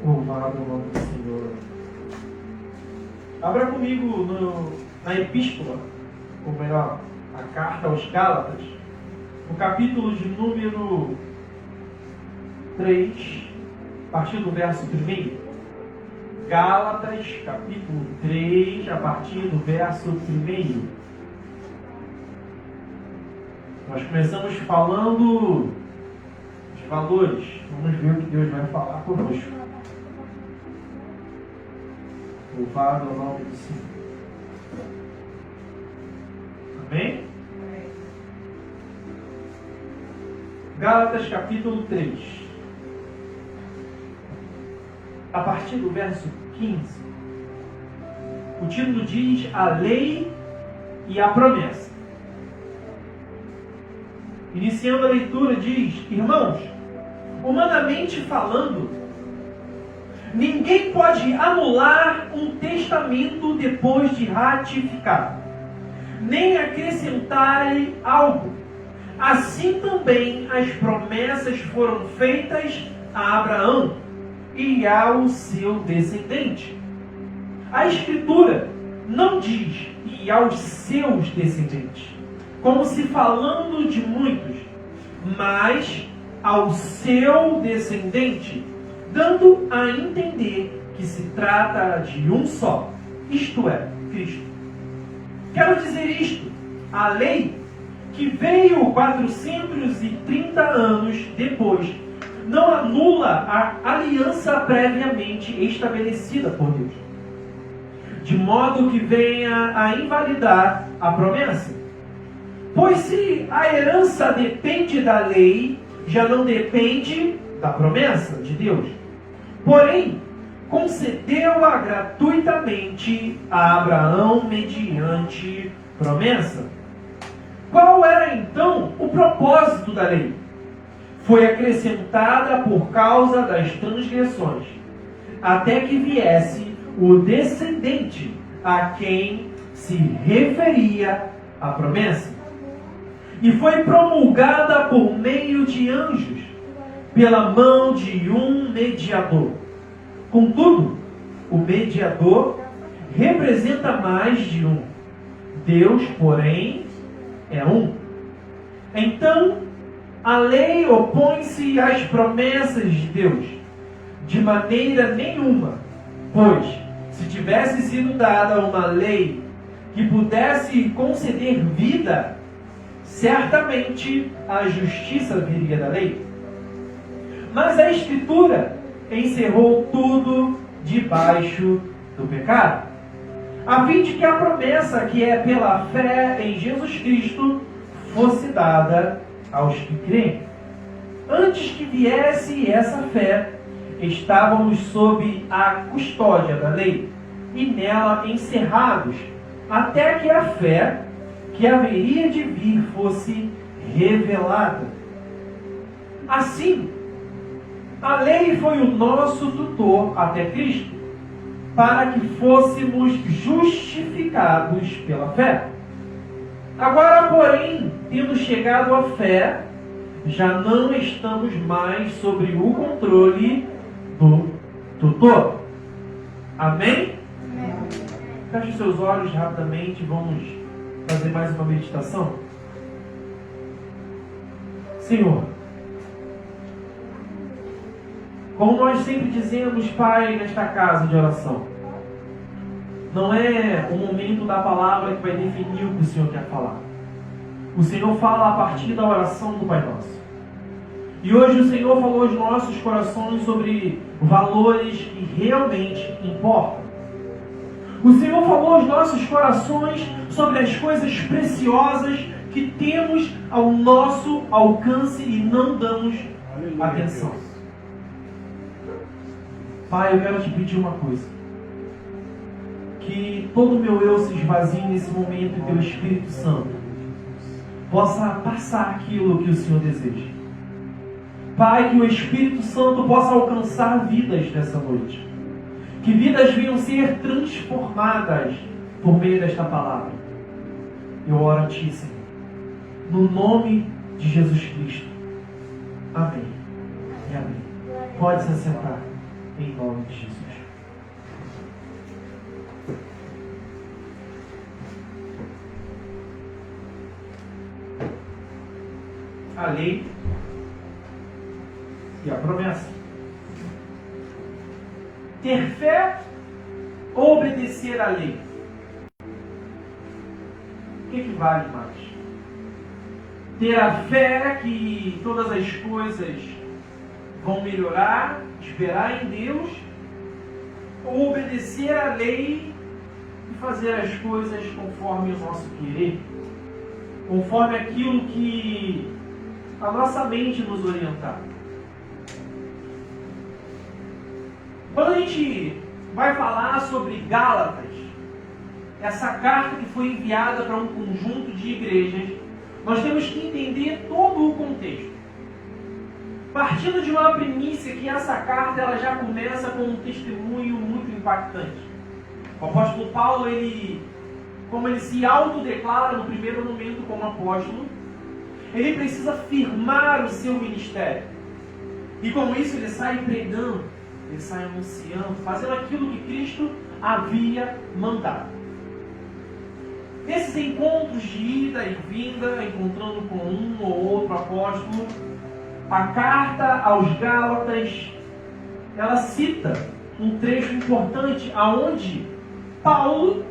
Louvado o nome do Senhor. Abra comigo na epístola, ou melhor, a carta aos Gálatas, no capítulo de número 3, a partir do verso 1. Gálatas, capítulo 3, a partir do verso 1. Nós começamos falando de valores. Vamos ver o que Deus vai falar conosco. Louvado ao nome do Senhor. Amém? Gálatas capítulo 3. A partir do verso 15. O título diz: A lei e a promessa. Iniciando a leitura diz: Irmãos, humanamente falando, ninguém pode anular um testamento depois de ratificado, nem acrescentar algo. Assim também as promessas foram feitas a Abraão e ao seu descendente. A Escritura não diz e aos seus descendentes, como se falando de muitos, mas ao seu descendente, dando a entender que se trata de um só, isto é, Cristo. Quero dizer isto: a lei, que veio 430 anos depois, não anula a aliança previamente estabelecida por Deus, de modo que venha a invalidar a promessa. Pois se a herança depende da lei, já não depende da promessa de Deus. Porém, concedeu-a gratuitamente a Abraão mediante promessa. Qual era então o propósito da lei? Foi acrescentada por causa das transgressões, até que viesse o descendente a quem se referia a promessa. E foi promulgada por meio de anjos, pela mão de um mediador. Contudo, o mediador representa mais de um. Deus, porém, é um. Então, a lei opõe-se às promessas de Deus de maneira nenhuma, pois, se tivesse sido dada uma lei que pudesse conceder vida, certamente a justiça viria da lei. Mas a Escritura encerrou tudo debaixo do pecado, a fim de que a promessa que é pela fé em Jesus Cristo fosse dada aos que creem. Antes que viesse essa fé, estávamos sob a custódia da lei e nela encerrados, até que a fé que haveria de vir fosse revelada. Assim, a lei foi o nosso tutor até Cristo, para que fôssemos justificados pela fé. Agora, porém, tendo chegado à fé, já não estamos mais sobre o controle do tutor. Amém? Amém. Feche os seus olhos rapidamente, vamos fazer mais uma meditação. Senhor, como nós sempre dizemos, Pai, nesta casa de oração, não é o momento da palavra que vai definir o que o Senhor quer falar. O Senhor fala a partir da oração do Pai Nosso. E hoje o Senhor falou aos nossos corações sobre valores que realmente importam. O Senhor falou aos nossos corações sobre as coisas preciosas que temos ao nosso alcance e não damos atenção. Pai, eu quero te pedir uma coisa. Que todo o meu eu se esvazie nesse momento e teu Espírito Santo possa passar aquilo que o Senhor deseja. Pai, que o Espírito Santo possa alcançar vidas nessa noite. Que vidas venham ser transformadas por meio desta palavra. Eu oro a Ti, Senhor, no nome de Jesus Cristo. Amém e amém. Pode se assentar. em nome de Jesus. A lei e a promessa. Ter fé ou obedecer à lei? O que vale mais? Ter a fé que todas as coisas vão melhorar, esperar em Deus, ou obedecer à lei e fazer as coisas conforme o nosso querer, conforme aquilo que a nossa mente nos orientar. Quando a gente vai falar sobre Gálatas, essa carta que foi enviada para um conjunto de igrejas, nós temos que entender todo o contexto. Partindo de uma primícia que essa carta ela já começa com um testemunho muito impactante. O apóstolo Paulo, como ele se autodeclara no primeiro momento como apóstolo, ele precisa firmar o seu ministério. E com isso ele sai pregando, ele sai anunciando, fazendo aquilo que Cristo havia mandado. Nesses encontros de ida e vinda, encontrando com um ou outro apóstolo, a carta aos Gálatas, ela cita um trecho importante aonde Paulo,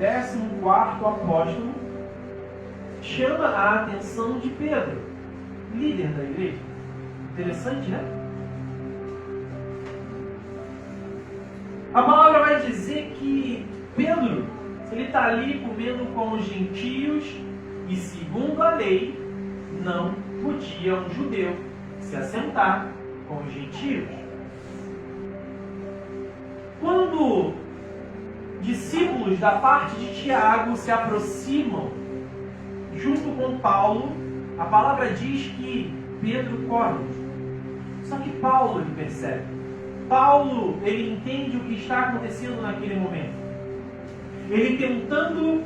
14º apóstolo, chama a atenção de Pedro, líder da igreja. Interessante, né? A palavra vai dizer que Pedro, ele está ali comendo com os gentios e, segundo a lei, não podia um judeu se assentar com os gentios. Quando discípulos da parte de Tiago se aproximam junto com Paulo, a palavra diz que Pedro corre. Só que Paulo ele percebe. Paulo ele entende o que está acontecendo naquele momento. Ele tentando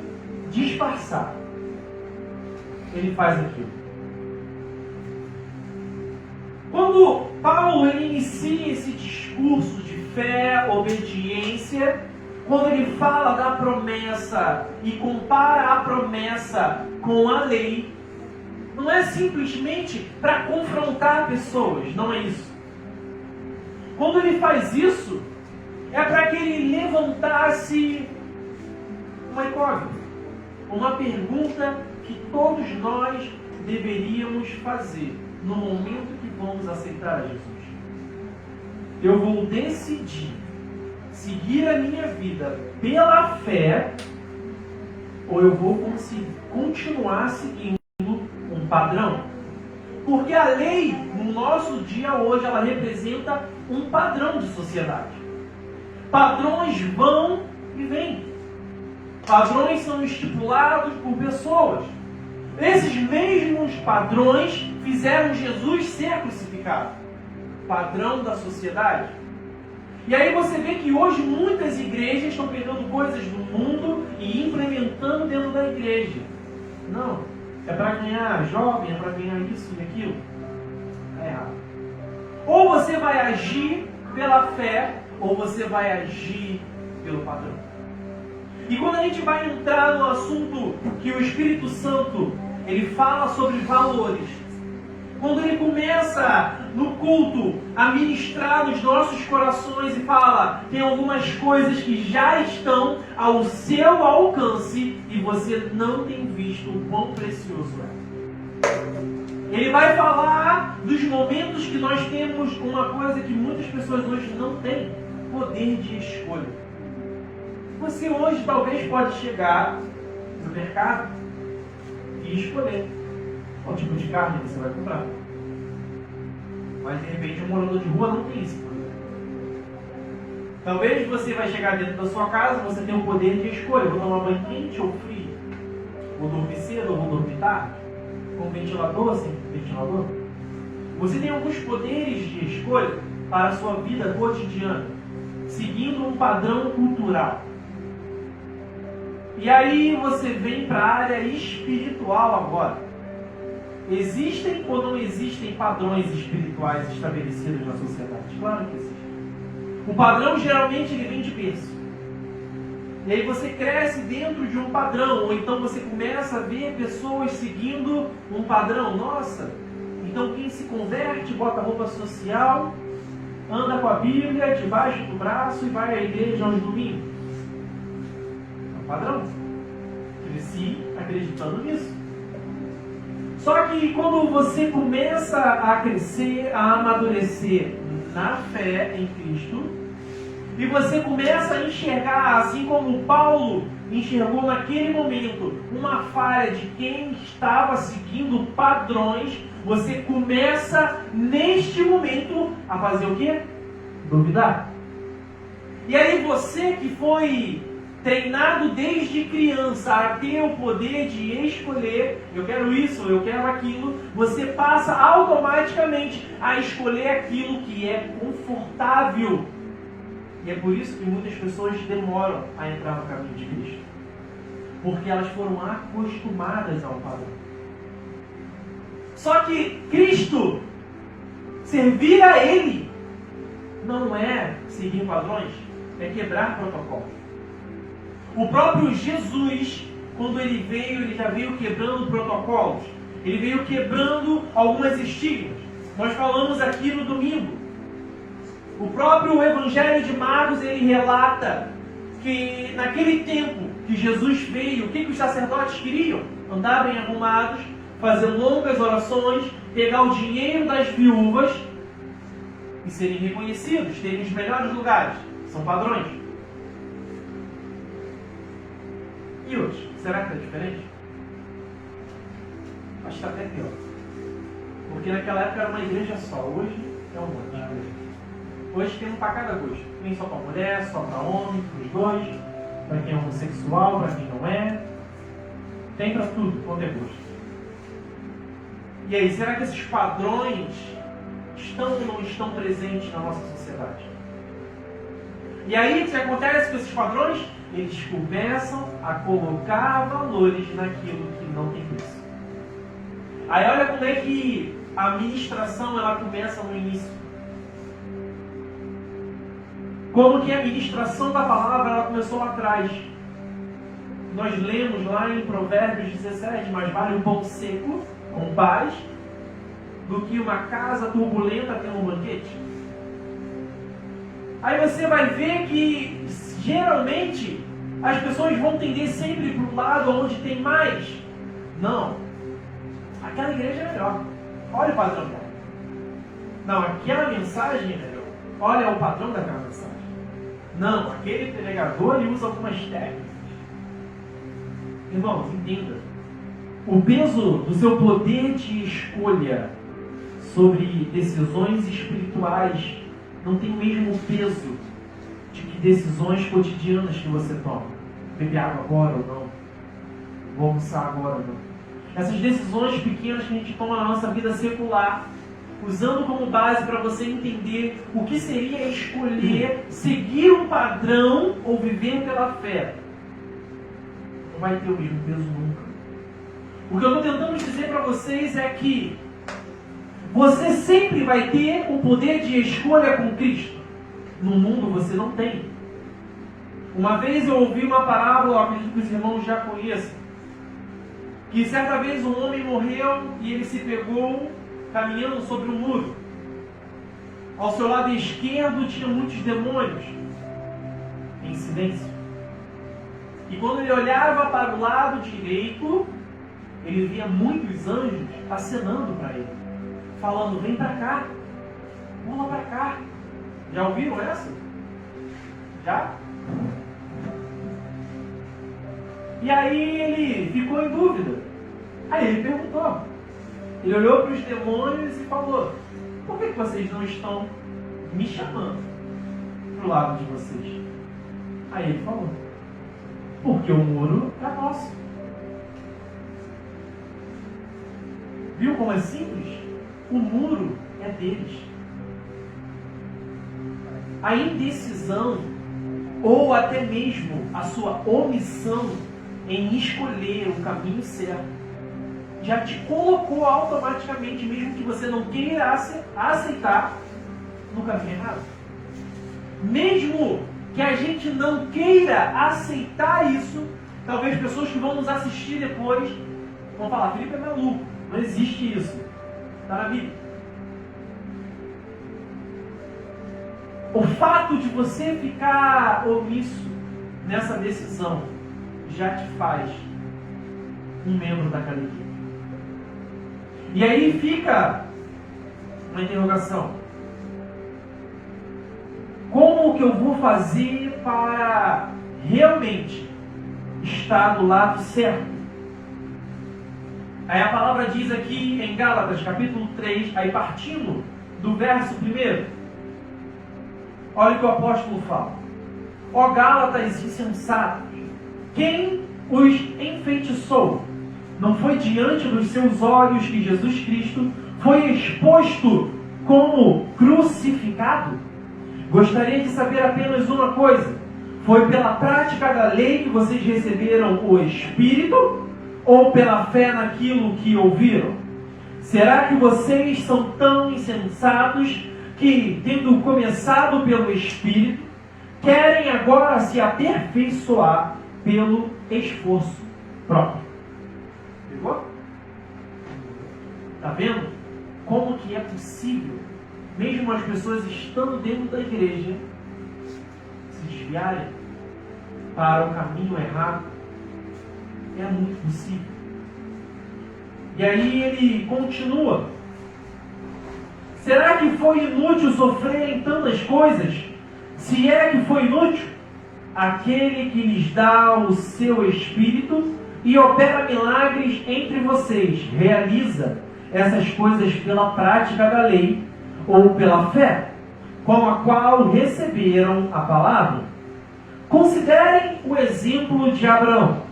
disfarçar, ele faz aquilo. Quando Paulo ele inicia esse discurso de fé, obediência, quando ele fala da promessa e compara a promessa com a lei, não é simplesmente para confrontar pessoas, não é isso. Quando ele faz isso, é para que ele levantasse uma incógnita, uma pergunta que todos nós deveríamos fazer no momento que vamos aceitar a Jesus. Eu vou decidir seguir a minha vida pela fé, ou eu vou continuar seguindo um padrão? Porque a lei, no nosso dia hoje, ela representa um padrão de sociedade. Padrões vão e vêm. Padrões são estipulados por pessoas. Esses mesmos padrões fizeram Jesus ser crucificado. Padrão da sociedade. E aí você vê que hoje muitas igrejas estão pegando coisas do mundo e implementando dentro da igreja. Não. É para ganhar jovem, é para ganhar isso e aquilo. É errado. Ou você vai agir pela fé, ou você vai agir pelo padrão. E quando a gente vai entrar no assunto que o Espírito Santo ele fala sobre valores, quando ele começa no culto a ministrar nos nossos corações e fala, tem algumas coisas que já estão ao seu alcance e você não tem visto o quão precioso é. Ele vai falar dos momentos que nós temos uma coisa que muitas pessoas hoje não têm, poder de escolha. Você hoje talvez pode chegar no mercado e escolher qual tipo de carne você vai comprar. Mas de repente um morador de rua não tem isso. Talvez você vai chegar dentro da sua casa, você tem o poder de escolha. Vou tomar banho quente ou frio? Vou dormir cedo ou vou dormir tarde? Com ventilador ou sem ventilador? Você tem alguns poderes de escolha para a sua vida cotidiana, seguindo um padrão cultural. E aí você vem para a área espiritual agora. Existem ou não existem padrões espirituais estabelecidos na sociedade? Claro que existem. O padrão geralmente ele vem de berço. E aí você cresce dentro de um padrão, ou então você começa a ver pessoas seguindo um padrão. Nossa, então quem se converte, bota roupa social, anda com a Bíblia debaixo do braço e vai à igreja aos domingos. É um padrão. Cresci acreditando nisso. Só que quando você começa a crescer, a amadurecer na fé em Cristo, e você começa a enxergar, assim como Paulo enxergou naquele momento, uma falha de quem estava seguindo padrões, você começa neste momento a fazer o quê? Duvidar. E aí você que foi treinado desde criança a ter o poder de escolher, eu quero isso, eu quero aquilo, você passa automaticamente a escolher aquilo que é confortável. E é por isso que muitas pessoas demoram a entrar no caminho de Cristo. Porque elas foram acostumadas ao padrão. Só que Cristo, servir a Ele, não é seguir padrões, é quebrar protocolos. O próprio Jesus, quando Ele veio, Ele já veio quebrando protocolos. Ele veio quebrando algumas estigmas. Nós falamos aqui no domingo. O próprio Evangelho de Marcos, ele relata que naquele tempo que Jesus veio, o que os sacerdotes queriam? Andar bem arrumados, fazer longas orações, pegar o dinheiro das viúvas e serem reconhecidos, terem os melhores lugares. São padrões. E hoje? Será que está diferente? Acho que está até pior. Porque naquela época era uma igreja só, hoje é um monte. Hoje tem um para cada gosto. Tem só para mulher, só para homem, para os dois, para quem é homossexual, para quem não é. Tem para tudo, quanto é gosto. E aí, será que esses padrões estão ou não estão presentes na nossa sociedade? E aí, o que acontece com esses padrões? Eles começam a colocar valores naquilo que não tem preço. Aí olha como é que a ministração ela começa no início. Como que a ministração da palavra ela começou lá atrás. Nós lemos lá em Provérbios 17, mais vale um pão seco, com paz, do que uma casa turbulenta tendo um banquete. Aí você vai ver que, geralmente, as pessoas vão tender sempre para o lado onde tem mais. Não. Aquela igreja é melhor. Olha o padrão dela. Não, aquela mensagem é melhor. Olha o padrão daquela mensagem. Não, aquele pregador ele usa algumas técnicas. Irmãos, entenda. O peso do seu poder de escolha sobre decisões espirituais não tem o mesmo peso de que decisões cotidianas que você toma. Beber água agora ou não? Vou almoçar agora ou não? Essas decisões pequenas que a gente toma na nossa vida secular, usando como base para você entender o que seria escolher seguir um padrão ou viver pela fé, não vai ter o mesmo peso nunca. O que eu estou tentando dizer para vocês é que você sempre vai ter o poder de escolha com Cristo. No mundo você não tem. Uma vez eu ouvi uma parábola, acredito que os irmãos já conheçam, que certa vez um homem morreu e ele se pegou caminhando sobre um muro. Ao seu lado esquerdo tinha muitos demônios em silêncio. E quando ele olhava para o lado direito, ele via muitos anjos acenando para ele, falando: vem para cá, pula para cá. Já ouviram essa? Já? E aí ele ficou em dúvida. Aí ele perguntou. Ele olhou para os demônios e falou: por que vocês não estão me chamando para o lado de vocês? Aí ele falou: porque o muro é nosso. Viu como é simples? O muro é deles. A indecisão, ou até mesmo a sua omissão em escolher o caminho certo, já te colocou automaticamente, mesmo que você não queira aceitar, no caminho errado. Mesmo que a gente não queira aceitar isso, talvez pessoas que vão nos assistir depois vão falar: Felipe é maluco, não existe isso. Está na Bíblia. O fato de você ficar omisso nessa decisão já te faz um membro daquela equipe. E aí fica uma interrogação: como que eu vou fazer para realmente estar do lado certo? Aí a palavra diz aqui em Gálatas capítulo 3, aí partindo do verso 1, olha o que o apóstolo fala: ó Gálatas insensatos, quem os enfeitiçou? Não foi diante dos seus olhos que Jesus Cristo foi exposto como crucificado? Gostaria de saber apenas uma coisa: foi pela prática da lei que vocês receberam o Espírito, ou pela fé naquilo que ouviram? Será que vocês são tão insensatos que, tendo começado pelo Espírito, querem agora se aperfeiçoar pelo esforço próprio? Pegou? Está vendo como que é possível, mesmo as pessoas estando dentro da igreja, se desviarem para o caminho errado? É muito possível. E aí ele continua: será que foi inútil sofrer em tantas coisas? Se é que foi inútil, aquele que lhes dá o seu Espírito e opera milagres entre vocês, realiza essas coisas pela prática da lei ou pela fé, com a qual receberam a palavra? Considerem o exemplo de Abraão.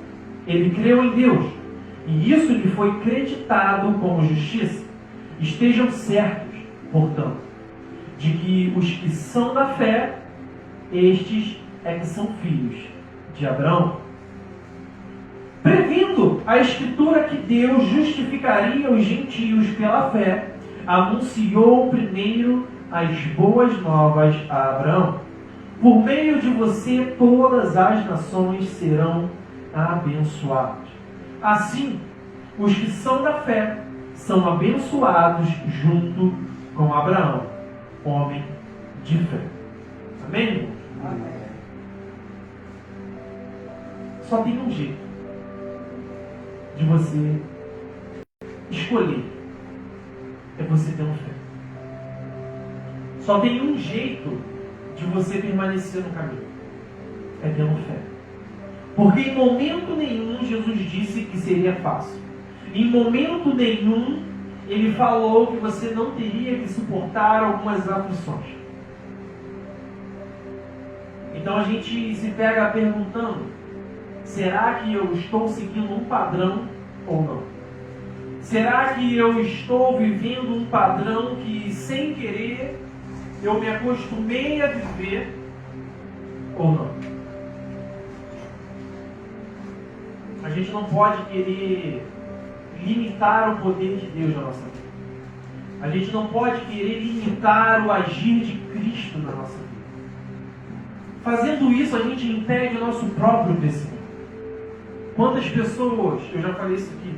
Ele creu em Deus, e isso lhe foi creditado como justiça. Estejam certos, portanto, de que os que são da fé, estes é que são filhos de Abraão. Previndo a Escritura que Deus justificaria os gentios pela fé, anunciou primeiro as boas novas a Abraão: por meio de você todas as nações serão abençoados. Assim, os que são da fé são abençoados junto com Abraão, homem de fé. Amém, irmãos? Amém. Só tem um jeito de você escolher: é você tendo fé. Só tem um jeito de você permanecer no caminho: é tendo fé. Porque em momento nenhum Jesus disse que seria fácil. Em momento nenhum ele falou que você não teria que suportar algumas aflições. Então a gente se pega perguntando: será que eu estou seguindo um padrão ou não? Será que eu estou vivendo um padrão que, sem querer, eu me acostumei a viver ou não? A gente não pode querer limitar o poder de Deus na nossa vida. A gente não pode querer limitar o agir de Cristo na nossa vida. Fazendo isso, a gente impede o nosso próprio crescimento. Quantas pessoas, eu já falei isso aqui,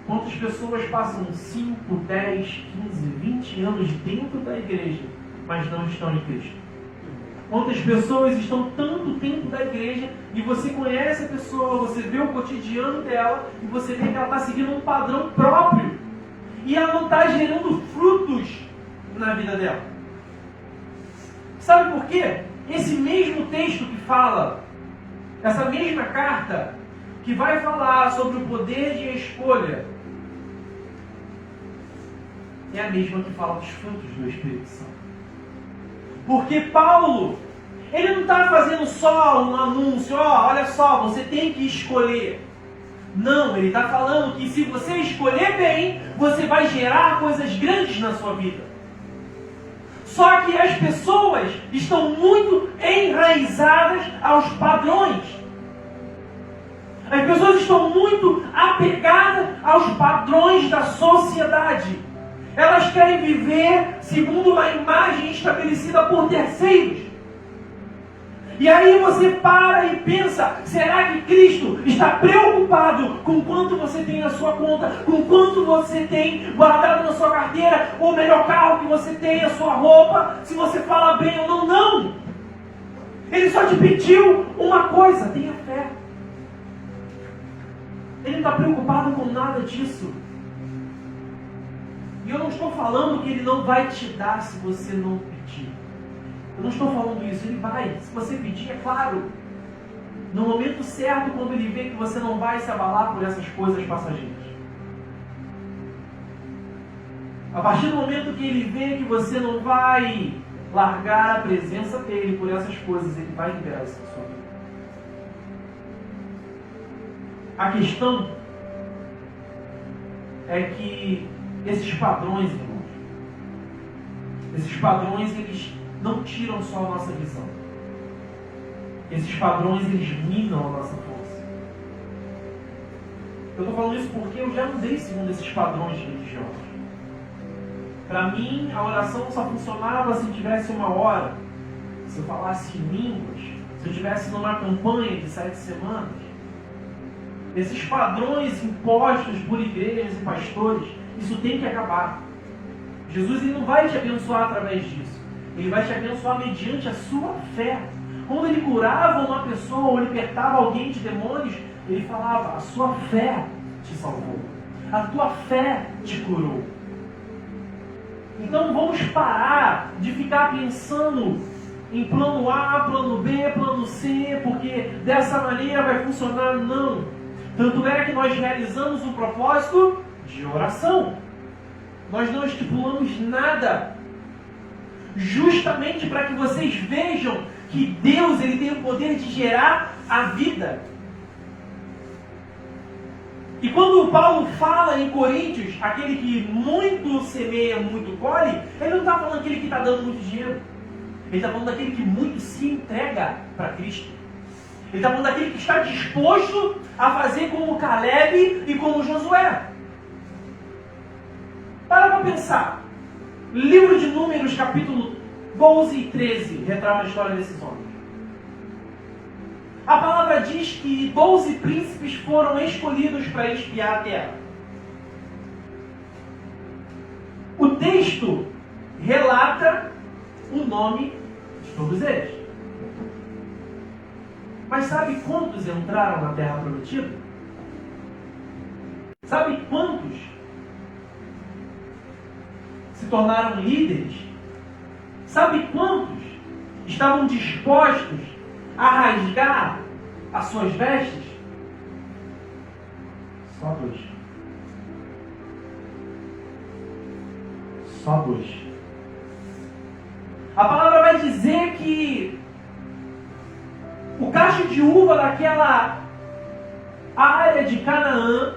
quantas pessoas passam 5, 10, 15, 20 anos dentro da igreja, mas não estão em Cristo? Quantas pessoas estão tanto tempo da igreja e você conhece a pessoa, você vê o cotidiano dela e você vê que ela está seguindo um padrão próprio e ela não está gerando frutos na vida dela? Sabe por quê? Esse mesmo texto que fala, essa mesma carta que vai falar sobre o poder de escolha, é a mesma que fala dos frutos do Espírito Santo. Porque Paulo, ele não está fazendo só um anúncio: olha só, você tem que escolher. Não, ele está falando que se você escolher bem, você vai gerar coisas grandes na sua vida. Só que as pessoas estão muito enraizadas aos padrões. As pessoas estão muito apegadas aos padrões da sociedade. Elas querem viver segundo uma imagem estabelecida por terceiros. E aí você para e pensa, será que Cristo está preocupado com quanto você tem na sua conta, com quanto você tem guardado na sua carteira, o melhor carro que você tem, a sua roupa, se você fala bem ou não? Não! Ele só te pediu uma coisa, tenha fé. Ele não está preocupado com nada disso. E eu não estou falando que Ele não vai te dar se você não pedir. Eu não estou falando isso, Ele vai. Se você pedir, é claro. No momento certo, quando Ele vê que você não vai se abalar por essas coisas passageiras. A partir do momento que Ele vê que você não vai largar a presença dEle por essas coisas, Ele vai liberar isso da sua vida. A questão é que esses padrões, irmãos, esses padrões, eles não tiram só a nossa visão. Esses padrões, eles minam a nossa força. Eu estou falando isso porque eu já andei segundo esses padrões religiosos. Para mim, a oração só funcionava se eu tivesse 1 hora, se eu falasse em línguas, se eu estivesse numa campanha de 7 semanas. Esses padrões impostos por igrejas e pastores, isso tem que acabar. Jesus, ele não vai te abençoar através disso. Ele vai te abençoar mediante a sua fé. Quando ele curava uma pessoa ou libertava alguém de demônios, ele falava, a sua fé te salvou. A tua fé te curou. Então vamos parar de ficar pensando em plano A, plano B, plano C, porque dessa maneira vai funcionar. Não. Tanto é que nós realizamos um propósito de oração. Nós não estipulamos nada. Justamente para que vocês vejam que Deus, ele tem o poder de gerar a vida. E quando o Paulo fala em Coríntios, aquele que muito semeia, muito colhe, ele não está falando daquele que está dando muito dinheiro. Ele está falando daquele que muito se entrega para Cristo. Ele está falando daquele que está disposto a fazer como Caleb e como Josué. Para pensar. Livro de Números, capítulo 12 e 13, retrata a história desses homens. A palavra diz que 12 príncipes foram escolhidos para espiar a terra. O texto relata o nome de todos eles. Mas sabe quantos entraram na terra prometida? Sabe quantos se tornaram líderes? Sabe quantos estavam dispostos a rasgar as suas vestes? Só 2. Só 2. A palavra vai dizer que o cacho de uva daquela área de Canaã,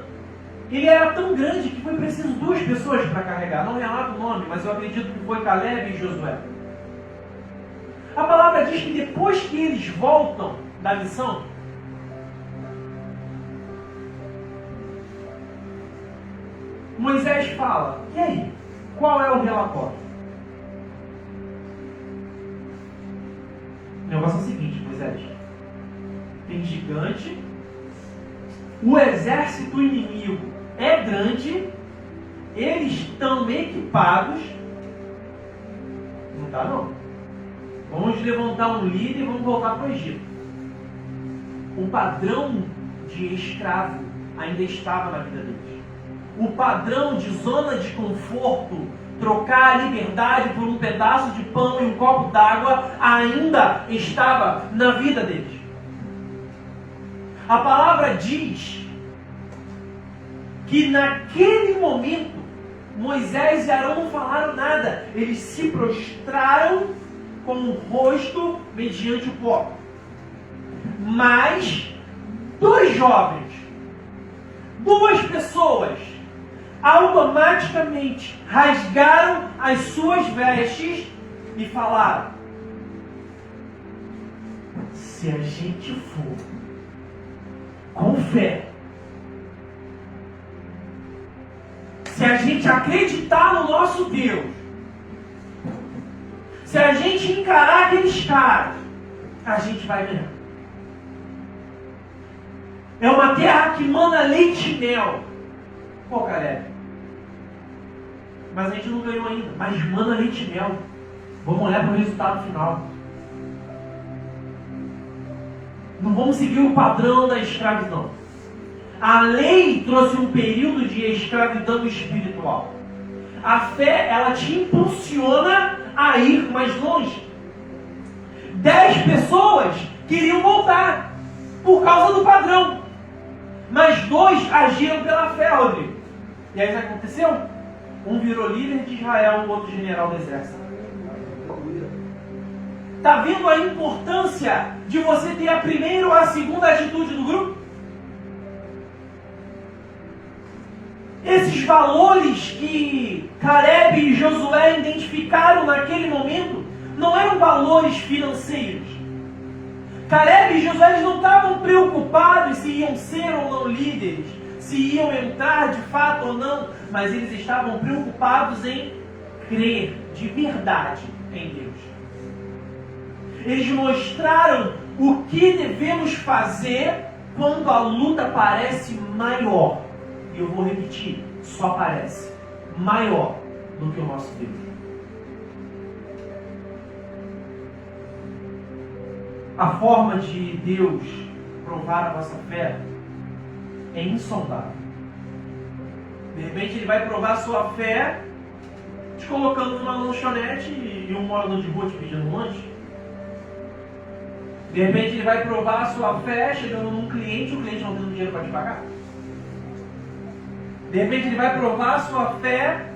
ele era tão grande que foi preciso 2 pessoas para carregar. Não relata o nome, mas eu acredito que foi Caleb e Josué. A palavra diz que depois que eles voltam da missão, Moisés fala, e aí? Qual é o relatório? O negócio é o seguinte, Moisés. Tem gigante, o exército inimigo é grande, eles estão equipados. Não está não. Vamos levantar um líder e vamos voltar para o Egito. O padrão de escravo ainda estava na vida deles. O padrão de zona de conforto, trocar a liberdade por um pedaço de pão e um copo d'água, ainda estava na vida deles. A palavra diz que naquele momento Moisés e Arão não falaram nada. Eles se prostraram com o rosto mediante o pó. Mas 2 jovens, 2 pessoas, automaticamente rasgaram as suas vestes e falaram: se a gente for com fé, se a gente acreditar no nosso Deus, se a gente encarar aqueles caras, a gente vai ganhar. É uma terra que mana leite e mel. Pô, Caleb, mas a gente não ganhou ainda. Mas mana leite e mel. Vamos olhar para o resultado final. Não vamos seguir o padrão da escravidão. A lei trouxe um período de escravidão espiritual. A fé, ela te impulsiona a ir mais longe. 10 pessoas queriam voltar por causa do padrão. Mas 2 agiram pela fé, Rodrigo. E aí o que aconteceu? Um virou líder de Israel, o outro general do exército. Está vendo a importância de você ter a primeira ou a segunda atitude do grupo? Esses valores que Caleb e Josué identificaram naquele momento não eram valores financeiros. Caleb e Josué eles não estavam preocupados se iam ser ou não líderes, se iam entrar de fato ou não, mas eles estavam preocupados em crer de verdade em Deus. Eles mostraram o que devemos fazer quando a luta parece maior. E eu vou repetir, só parece maior do que o nosso Deus. A forma de Deus provar a vossa fé é insondável. De repente Ele vai provar a sua fé te colocando numa lanchonete e um morador de rua te pedindo um lanche. De repente Ele vai provar a sua fé chegando num cliente e o cliente não tendo dinheiro para te pagar. De repente Ele vai provar a sua fé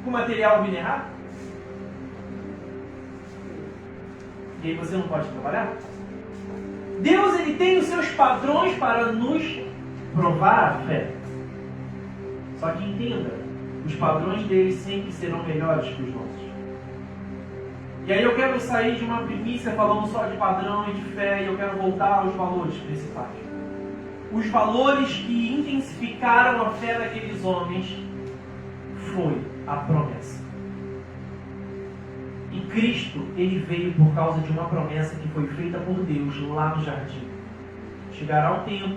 com material vindo errado. E aí você não pode trabalhar. Deus ele tem os seus padrões para nos provar a fé. Só que entenda, os padrões dele sempre serão melhores que os nossos. E aí eu quero sair de uma primícia falando só de padrão e de fé, e eu quero voltar aos valores principais. Os valores que intensificaram a fé daqueles homens foi a promessa. E Cristo, ele veio por causa de uma promessa que foi feita por Deus lá no jardim. Chegará o tempo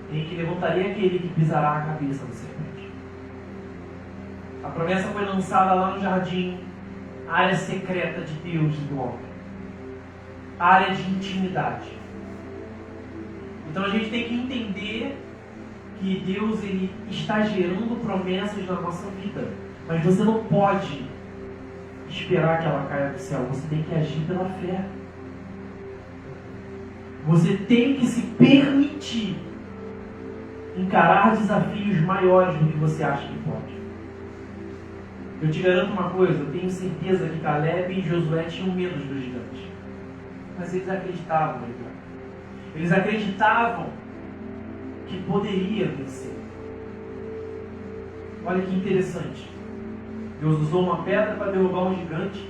em que levantaria aquele que pisará a cabeça da serpente. A promessa foi lançada lá no jardim, área secreta de Deus e do homem. Área de intimidade. Então a gente tem que entender que Deus ele está gerando promessas na nossa vida. Mas você não pode esperar que ela caia do céu. Você tem que agir pela fé. Você tem que se permitir encarar desafios maiores do que você acha que pode. Eu te garanto uma coisa, eu tenho certeza que Caleb e Josué tinham medo dos gigantes. Mas eles acreditavam, eles acreditavam que poderia vencer. Olha que interessante. Deus usou uma pedra para derrubar um gigante,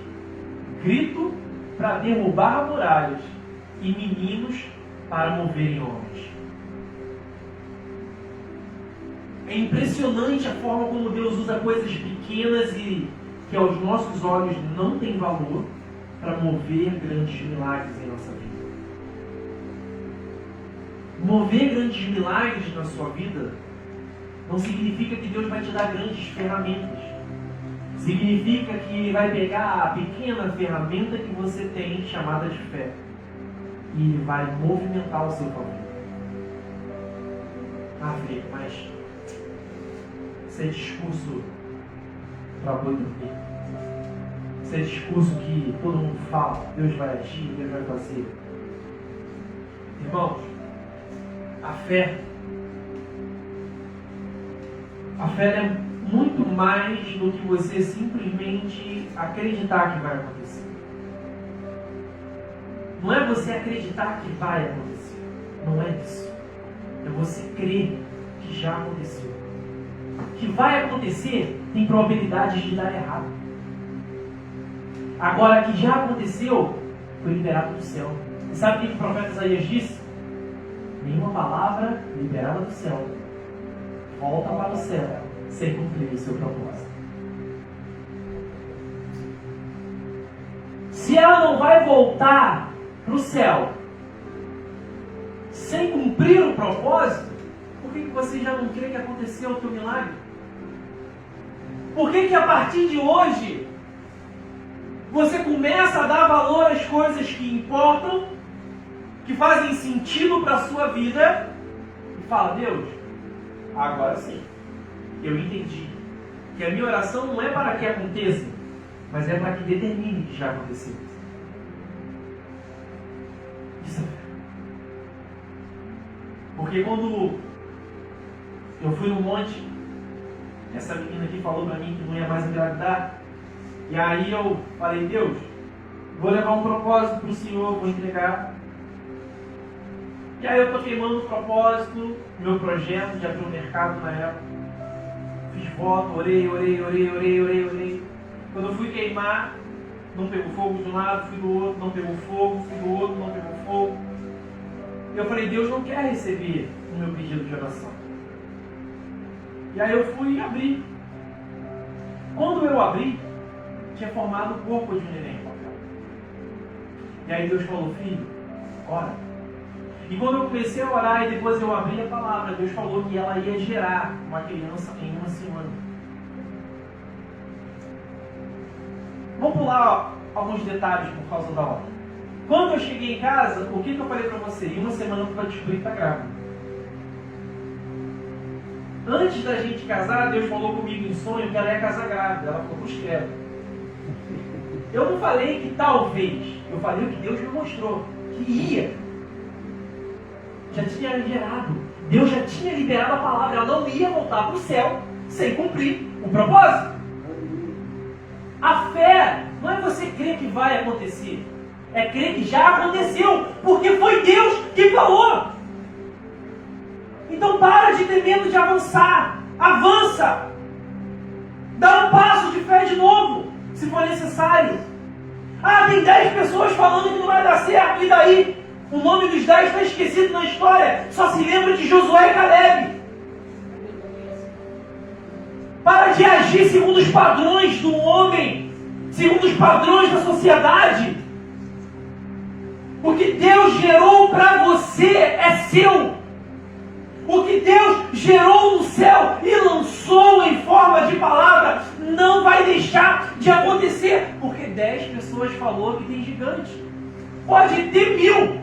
grito para derrubar muralhas e meninos para moverem homens. É impressionante a forma como Deus usa coisas pequenas e que aos nossos olhos não tem valor para mover grandes milagres em nossa vida. Mover grandes milagres na sua vida não significa que Deus vai te dar grandes ferramentas. Significa que Ele vai pegar a pequena ferramenta que você tem, chamada de fé, e Ele vai movimentar o seu favor. Ah, Felipe, mas isso é discurso para boi dormir. Isso é discurso que todo mundo fala, Deus vai agir, Deus vai fazer. Irmãos, a fé é muito mais do que você simplesmente acreditar que vai acontecer. Não é você acreditar que vai acontecer. Não é isso. É você crer que já aconteceu. Que vai acontecer tem probabilidade de dar errado. Agora que já aconteceu, foi liberado do céu. E sabe o que o profeta Isaías disse? Nenhuma palavra liberada do céu volta para o céu sem cumprir o seu propósito. Se ela não vai voltar para o céu sem cumprir o propósito, por que você já não crê que aconteceu o teu milagre? Por que a partir de hoje você começa a dar valor às coisas que importam, que fazem sentido para a sua vida, e fala: Deus, agora sim, eu entendi que a minha oração não é para que aconteça, mas é para que determine que já aconteceu. Isso é fé. Porque quando eu fui no monte, essa menina aqui falou para mim que não ia mais engravidar, e aí eu falei: Deus, vou levar um propósito para o Senhor, vou entregar. E aí eu estou queimando o propósito, meu projeto de abrir um mercado na época. Fiz voto, orei. Quando eu fui queimar, não pegou fogo de um lado, fui do outro, não pegou fogo, fui do outro, não pegou fogo. Eu falei: Deus não quer receber o meu pedido de oração. E aí eu fui abrir. Quando eu abri, tinha formado o corpo de um neném no papel. E aí Deus falou: filho, ora. E quando eu comecei a orar e depois eu abri a palavra, Deus falou que ela ia gerar uma criança em 1 semana. Vamos pular alguns detalhes por causa da hora. Quando eu cheguei em casa, o que eu falei para você? Em 1 semana tu vai descobrir que está grávida. Antes da gente casar, Deus falou comigo em sonho que ela ia casar grávida. Ela falou: puxa, credo. Eu não falei que talvez. Eu falei o que Deus me mostrou. Que ia. Já tinha gerado. Deus já tinha liberado a palavra. Ela não ia voltar para o céu sem cumprir o propósito. A fé não é você crer que vai acontecer. É crer que já aconteceu. Porque foi Deus que falou. Então para de ter medo de avançar. Avança. Dá um passo de fé de novo, se for necessário. Ah, tem 10 pessoas falando que não vai dar certo. E daí? O nome dos 10 está esquecido na história. Só se lembra de Josué e Caleb. Para de agir segundo os padrões do homem, segundo os padrões da sociedade. O que Deus gerou para você é seu. O que Deus gerou no céu e lançou em forma de palavra não vai deixar de acontecer. Porque 10 pessoas falou que tem gigante. Pode ter 1000.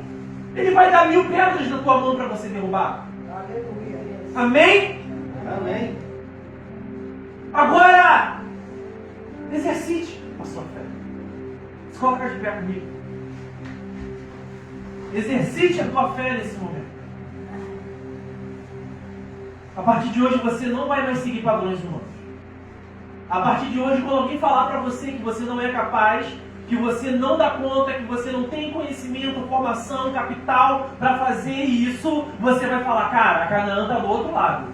Ele vai dar 1000 pedras na tua mão para você derrubar. Aleluia. Amém? Amém. Agora, exercite a sua fé. Se coloca de pé comigo. Exercite a tua fé nesse momento. A partir de hoje você não vai mais seguir padrões humanos. A partir de hoje, quando alguém falar para você que você não é capaz, que você não dá conta, que você não tem conhecimento, formação, capital para fazer isso, você vai falar: cara, a Canaã está do outro lado.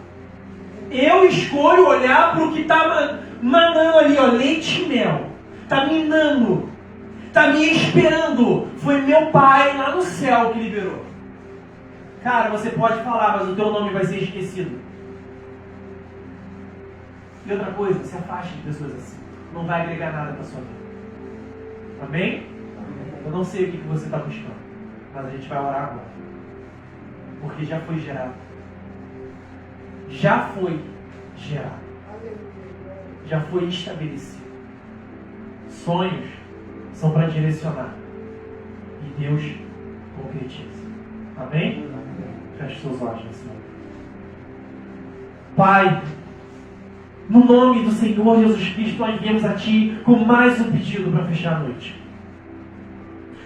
Eu escolho olhar para o que está manando ali, ó, leite e mel. Está minando. Está me esperando. Foi meu pai lá no céu que liberou. Cara, você pode falar, mas o teu nome vai ser esquecido. E outra coisa, se afaste de pessoas assim. Não vai agregar nada para sua vida. Amém? Eu não sei o que você está buscando, mas a gente vai orar agora. Porque já foi gerado. Já foi gerado. Já foi estabelecido. Sonhos são para direcionar. E Deus concretiza. Amém? Feche seus olhos nesse momento. Pai, no nome do Senhor Jesus Cristo, nós viemos a Ti com mais um pedido para fechar a noite.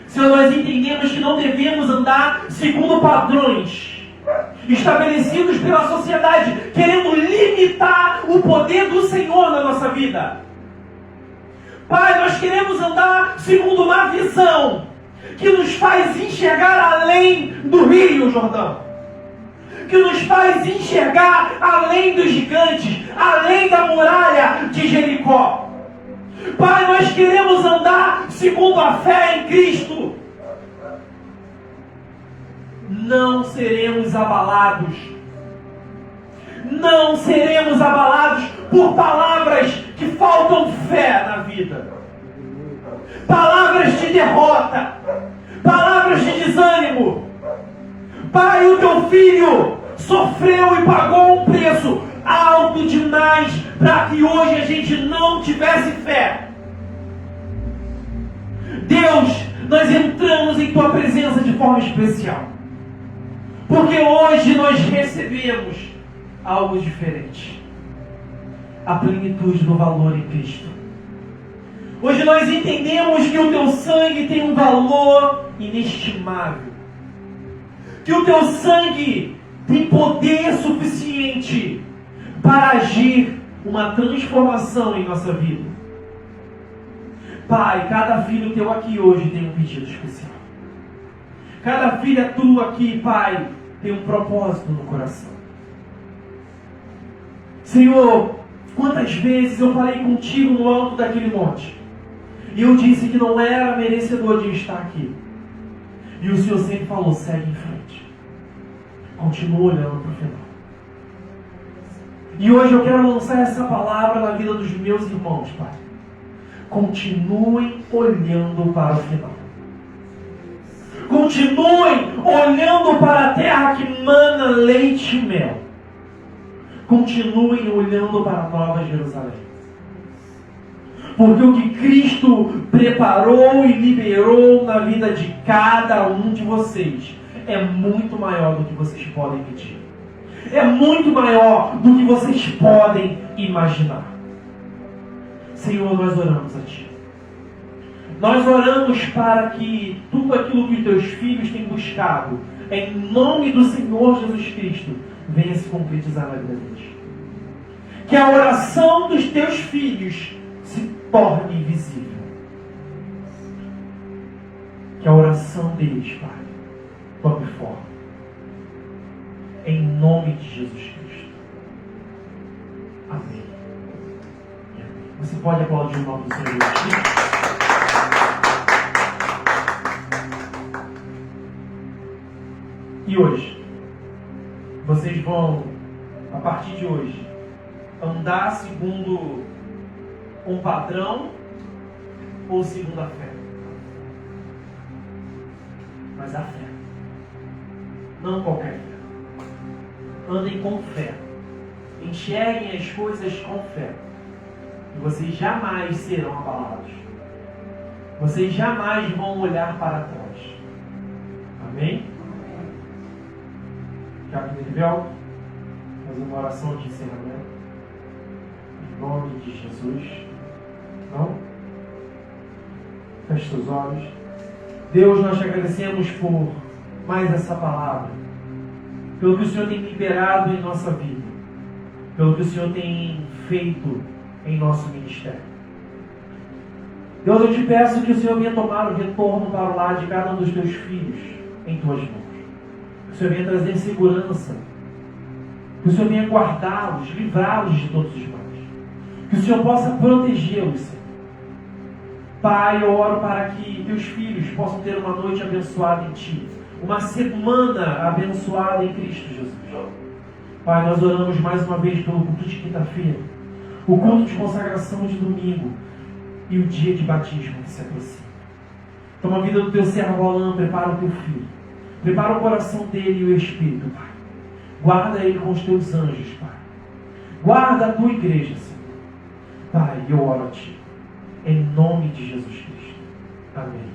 Senhor, nós entendemos que não devemos andar segundo padrões estabelecidos pela sociedade, querendo limitar o poder do Senhor na nossa vida. Pai, nós queremos andar segundo uma visão que nos faz enxergar além do Rio Jordão, que nos faz enxergar além dos gigantes, além da muralha de Jericó. Pai, nós queremos andar segundo a fé em Cristo. Não seremos abalados. Não seremos abalados por palavras que faltam fé na vida. Palavras de derrota. Palavras teu filho sofreu e pagou um preço alto demais para que hoje a gente não tivesse fé. Deus, nós entramos em tua presença de forma especial, porque hoje nós recebemos algo diferente, a plenitude do valor em Cristo. Hoje nós entendemos que o teu sangue tem um valor inestimável, que o teu sangue tem poder suficiente para agir uma transformação em nossa vida. Pai, cada filho teu aqui hoje tem um pedido especial. Cada filha tua aqui, Pai, tem um propósito no coração. Senhor, quantas vezes eu falei contigo no alto daquele monte e eu disse que não era merecedor de estar aqui. E o Senhor sempre falou, segue em frente. Continua olhando para o final. E hoje eu quero lançar essa palavra na vida dos meus irmãos, Pai. Continuem olhando para o final. Continuem olhando para a terra que mana leite e mel. Continuem olhando para a Nova Jerusalém. Porque o que Cristo preparou e liberou na vida de cada um de vocês é muito maior do que vocês podem medir. É muito maior do que vocês podem imaginar. Senhor, nós oramos a Ti. Nós oramos para que tudo aquilo que os Teus filhos têm buscado, em nome do Senhor Jesus Cristo, venha se concretizar na vida deles. Que a oração dos Teus filhos se torne visível. Que a oração deles, Pai, tome forma. Em nome de Jesus Cristo. Amém. Você pode aplaudir o nome do Senhor Jesus. E hoje, vocês vão, a partir de hoje, andar segundo um padrão ou segundo a fé? Mas a fé. Não qualquer fé. Andem com fé. Enxerguem as coisas com fé. E vocês jamais serão abalados. Vocês jamais vão olhar para trás. Amém? Tiago Merivel, fazer uma oração de encerramento. Em nome de Jesus. Não? Feche seus olhos. Deus, nós te agradecemos por mais essa palavra. Pelo que o Senhor tem liberado em nossa vida. Pelo que o Senhor tem feito em nosso ministério. Deus, eu te peço que o Senhor venha tomar o retorno para o lar de cada um dos teus filhos em tuas mãos. Que o Senhor venha trazer segurança. Que o Senhor venha guardá-los, livrá-los de todos os males. Que o Senhor possa protegê-los, Senhor. Pai, eu oro para que teus filhos possam ter uma noite abençoada em Ti. Uma semana abençoada em Cristo Jesus. Pai, nós oramos mais uma vez pelo culto de quinta-feira. O culto de consagração de domingo. E o dia de batismo que se aproxima. Toma a vida do teu servo Alain, prepara o teu filho. Prepara o coração dele e o Espírito, Pai. Guarda ele com os teus anjos, Pai. Guarda a tua igreja, Senhor. Pai, eu oro a Ti. Em nome de Jesus Cristo. Amém.